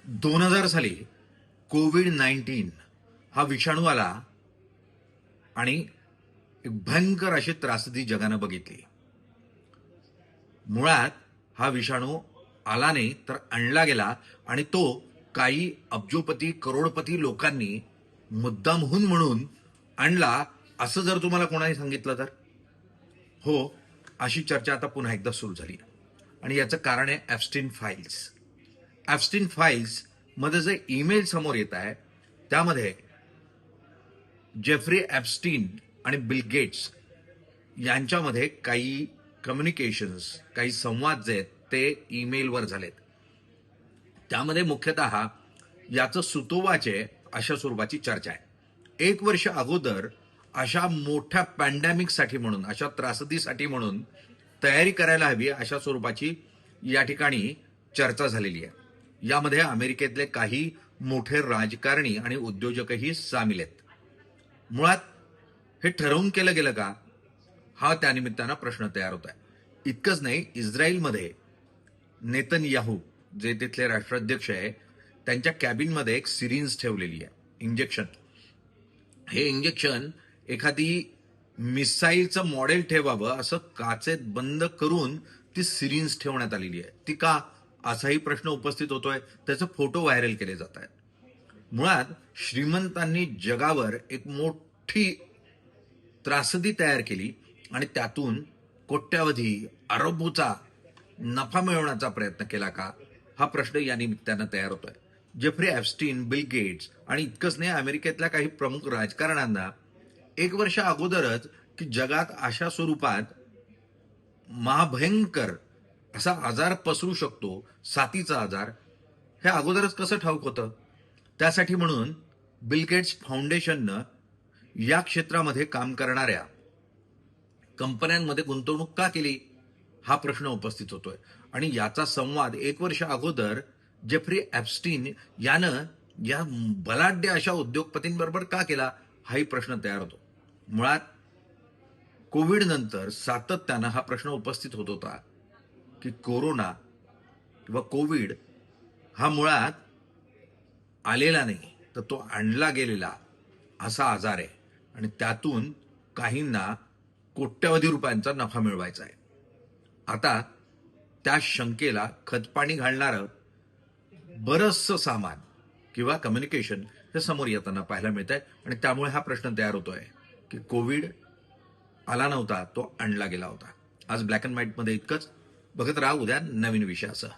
2000 साली कोविड-19 हा विषाणू आला आणि एक भयंकर अशी त्रासदी जगानं बघितली. मुळात हा विषाणू आला नाही तर आणला गेला आणि तो काही अब्जोपती करोडपती लोकांनी मुद्दामहून म्हणून आणला असं जर तुम्हाला कोणाने सांगितलं तर हो, अशी चर्चा आता पुन्हा एकदा सुरू झाली आणि याचं कारण आहे ॲप्स्टीन फाईल्स. ॲप्स्टीन फाईल्स मध्ये जे ईमेल समोर येत आहे त्यामध्ये जेफ्री ॲप्स्टीन आणि बिल गेट्स यांच्यामध्ये काही कम्युनिकेशन्स, काही संवाद जे आहेत ते ईमेलवर झालेत. त्यामध्ये मुख्यतः याचं सुतोवाचे अशा स्वरूपाची चर्चा आहे. 1 वर्ष अगोदर अशा मोठ्या पॅन्डेमिकसाठी म्हणून, अशा त्रासदीसाठी म्हणून तयारी करायला हवी अशा स्वरूपाची या ठिकाणी चर्चा झालेली आहे. यामध्ये अमेरिकेतले काही मोठे राजकारणी आणि उद्योजकही सामील आहेत. मुळात हे ठरवून केलं गेलं का, हा त्यानिमित्तानं प्रश्न तयार होत आहे. इतकंच नाही, इस्रायलमध्ये नेतन्याहू जे तिथले राष्ट्राध्यक्ष आहे त्यांच्या कॅबिनमध्ये एक सिरिंज ठेवलेली आहे, इंजेक्शन. हे इंजेक्शन एखादी मिसाईलचं मॉडेल ठेवावं असं काचेत बंद करून ती सिरिंज ठेवण्यात आलेली आहे. ती का, असाही प्रश्न उपस्थित होतोय. त्याचे फोटो व्हायरल केले जात आहेत. मुळात श्रीमंतांनी जगावर एक मोठी त्रासदी तयार केली आणि त्यातून कोट्यावधी अरबोचा नफा मिळवण्याचा प्रयत्न केला का, हा प्रश्न या निमित्तानं तयार होतोय. जेफ्री ॲप्स्टीन, बिल गेट्स आणि इतकंच नाही, अमेरिकेतल्या काही प्रमुख राजकारण्यांना 1 वर्ष अगोदरच की जगात अशा स्वरूपात महाभयंकर असा आजार पसरू शकतो, साथीचा आजार, हे अगोदरच कसं ठाऊक होतं. त्यासाठी म्हणून बिल गेट्स फाउंडेशननं या क्षेत्रामध्ये काम करणाऱ्या कंपन्यांमध्ये गुंतवणूक का केली, हा प्रश्न उपस्थित होतोय. आणि याचा संवाद 1 वर्ष अगोदर जेफ्री ॲप्स्टीन यानं या बलाढ्य अशा उद्योगपतींबरोबर का केला, हाही प्रश्न तयार होतो. मुळात कोविड नंतर सातत्यानं हा प्रश्न उपस्थित होत होता की कोरोना किंवा कोविड हा मुळात आलेला नाही तर तो आणला गेलेला असा आजार आहे आणि त्यातून काहींना कोट्यवधी रुपयांचा नफा मिळवायचा आहे. आता त्या शंकेला खतपाणी घालणारं बरंचसं सामान किंवा कम्युनिकेशन हे समोर येताना पाहायला मिळत आहे आणि त्यामुळे हा प्रश्न तयार होतोय की कोविड आला नव्हता, तो आणला गेला होता. आज ब्लॅक अँड व्हाईटमध्ये इतकंच. बघत राहा उद्या नवीन विषयासह.